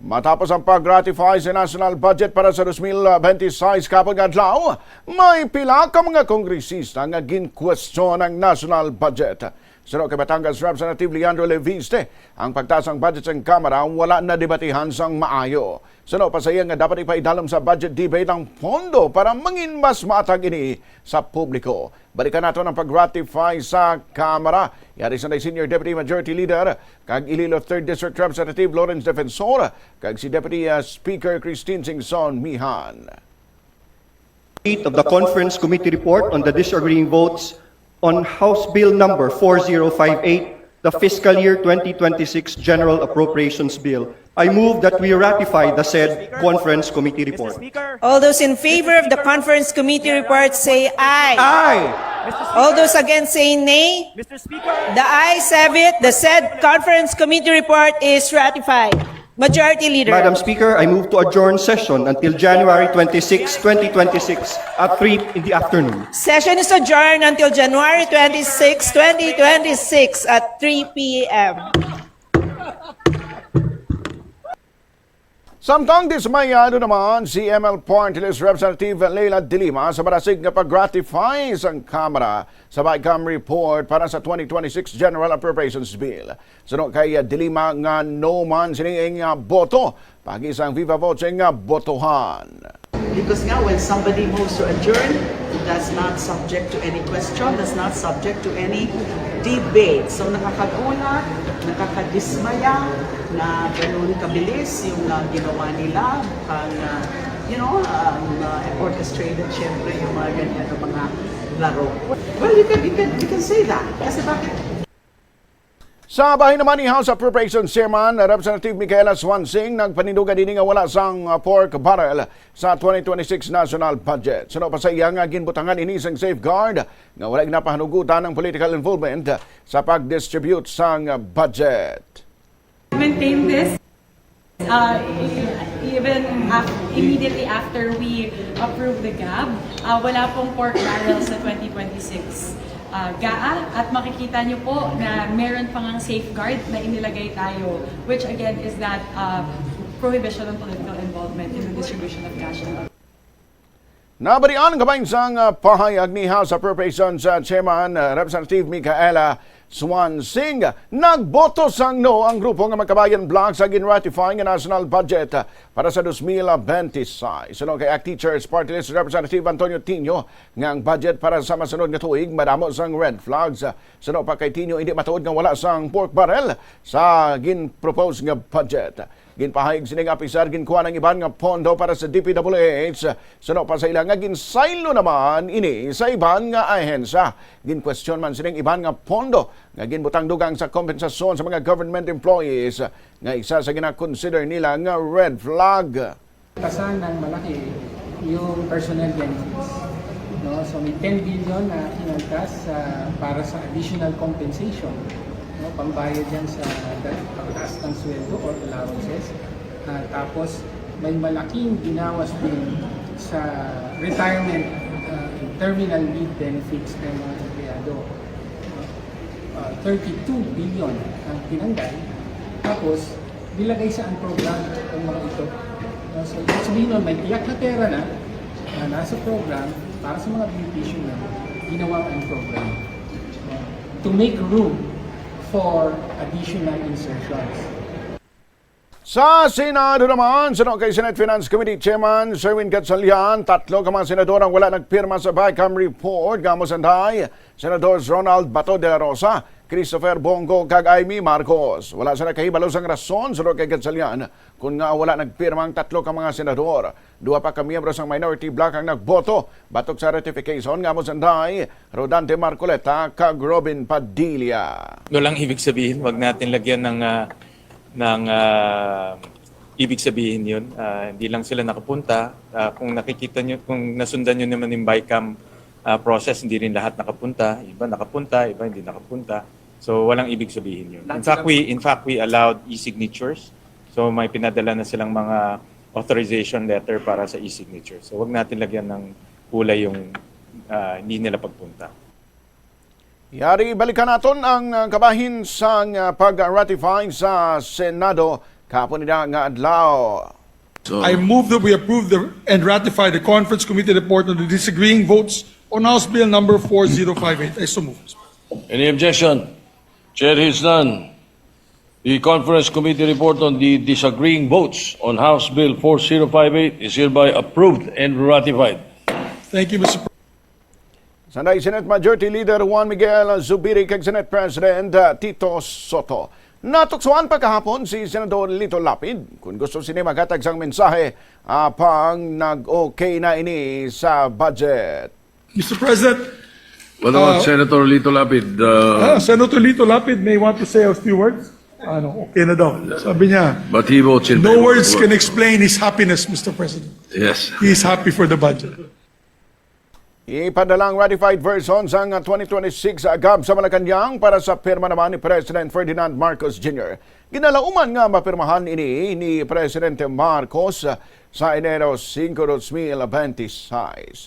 Matapos ang pag-ratify sa national budget para sa 2026 kapag adlaw, may pila ka mga kongresista nga ginkwestyon ang national budget. Sunod kay Batangas Representative Leandro Leviste, ang pagtaas ng budget sa Kamara wala na debatihan sang maayo. Sunod pa sa iya nga dapat ipaidalom sa budget debate ang pondo para mangin mas matag ini sa publiko. Balikan nato ang pag-ratify sa Kamara. Yari sa Senior Deputy Majority Leader kag Iloilo 3rd District Representative Lawrence Defensor kag si Deputy Speaker Christine Singson Mihan. Of the Conference Committee report on the disagreeing votes on House Bill number 4058, the fiscal year 2026 General Appropriations Bill. I move that we ratify the said Conference Committee report. All those in favor of the Conference Committee report say aye. Aye. All those against say nay. Mr. Speaker. The ayes have it. The said Conference Committee report is ratified. Majority Leader. Madam Speaker, I move to adjourn session until January 26, 2026 at 3 in the afternoon. Session is adjourned until January 26, 2026 at 3 p.m. Samtang dismayado naman si ML Party List Representative Leila de Lima sa barasig nga pag-ratify sa Kamara sa BICAM report para sa 2026 General Appropriations Bill. Sunod kay de Lima nga no man sining boto pag isang viva voce nga botohan. Because nga when somebody moves to adjourn, that's not subject to any question, that's not subject to any debate. So nakakaguna, nakakadismaya na ganun kabilis yung ginawa nila, orchestrated syempre yung mga ganyan na mga laro. Well, you can say that. Kasi bakit? Sa bahin naman ni House Appropriations Chairman Representative Micaela Swansing nagpanindugan din nga wala sang pork barrel sa 2026 national budget. Sunod pa sa iya nga ginbutangan ini sang safeguard nga wala ginapahanugutan ng political involvement sa pag-distribute sang budget. Maintain this even immediately after we approve the GAB. Wala pong pork barrel sa 2026 GAA at makikita nyo po na meron pang ang safeguard na inilagay tayo, which again is that prohibition on political involvement in the distribution of cash. Nabarian kabayin sang pahayag ni House Appropriations Chairman Representative Micaela Swansing, nagboto sang no ang grupo nga Magkabayan Bloc sa ginratify nga national budget para sa 2026. Sunod kay ACT Teachers Party List Representative Antonio Tino nga ang budget para sa masunod nga tuig madamo sang red flags. Sunod pa kay Tino hindi matuod nga wala sang pork barrel sa gin-propose nga budget. Ginpahayag sining apisar ginkuha ng iban nga pondo para sa DPWH. Sunod pa sa ilang nga ginsaylo naman ini sa iban nga ahensya. Ginkwestiyon man sining iban nga pondo nga ginbutang dugang sa kompensasyon sa mga government employees nga isa sa gina-consider nila nga red flag. Tasan ng malaki yung personnel benefits. No? So may 10 billion na inaltas para sa additional compensation. No, pambayad yan sa pagtaas ng sweldo or allowances. Tapos may malaking binawas din sa retirement terminal leave benefits ng mga empleyado. 32 billion ang tinanggal. Tapos nilagay sa program ang mga ito. So sabihin nun, may tiyak na pera na nasa program para sa mga beneficiary na ginawa ang program to make room for additional insertions. Sa Senado naman, sunod kay Senate Finance Committee Chairman Sherwin Gatchalian, 3 ka mga senador ang wala nagpirma sa BICAM report. Gamos anday, Senadors Ronald Bato de la Rosa, Christopher Bongo kag Amy Marcos. Wala sa nakahibalo sang rason sunod kay Gatchalian kung nga wala nagpirma ang 3 ka mga senador. 2 pa ka miyembro sang minority bloc ang nagboto batok sa ratification. Gamos anday, Rodante Marcoleta kag Robin Padilla. Walang ibig sabihin, wag natin lagyan ng ibig sabihin yun. Hindi lang sila nakapunta. Kung nakikita nyo, kung nasundan nyo naman yung BICAM process, hindi rin lahat nakapunta. Iba nakapunta, iba hindi nakapunta. So walang ibig sabihin yun. In fact, we allowed e-signatures. So may pinadala na silang mga authorization letter para sa e-signature. So wag natin lagyan ng kulay yung hindi nila pagpunta. Yari, balikan naton ang kabahin sa pag-ratify sa Senado Kapon nila nga adlaw. I move that we approve and ratify the Conference Committee report on the disagreeing votes on House Bill number 4058. I so move. Any objection? Chair hears none. The Conference Committee report on the disagreeing votes on House Bill 4058 is hereby approved and ratified. Thank you, Mr. Sanay Senate Majority Leader Juan Miguel Zubiri kag Senate President Tito Soto. Natuksoan pa kahapon si Senador Lito Lapid kung gusto sini magatag sang mensahe pang nag-okay na ini sa budget. Mr. President, What about Senator Lito Lapid? Senator Lito Lapid may want to say a few words. Okay na daw. Sabi niya, But he votes in no favor. words can explain his happiness, Mr. President. Yes. He is happy for the budget. Ipadalang ratified version sa 2026 agab sa Malacanang para sa pirma naman ni President Ferdinand Marcos Jr. Ginalauman nga mapirmahan ini ni Presidente Marcos sa Enero 5, 2026.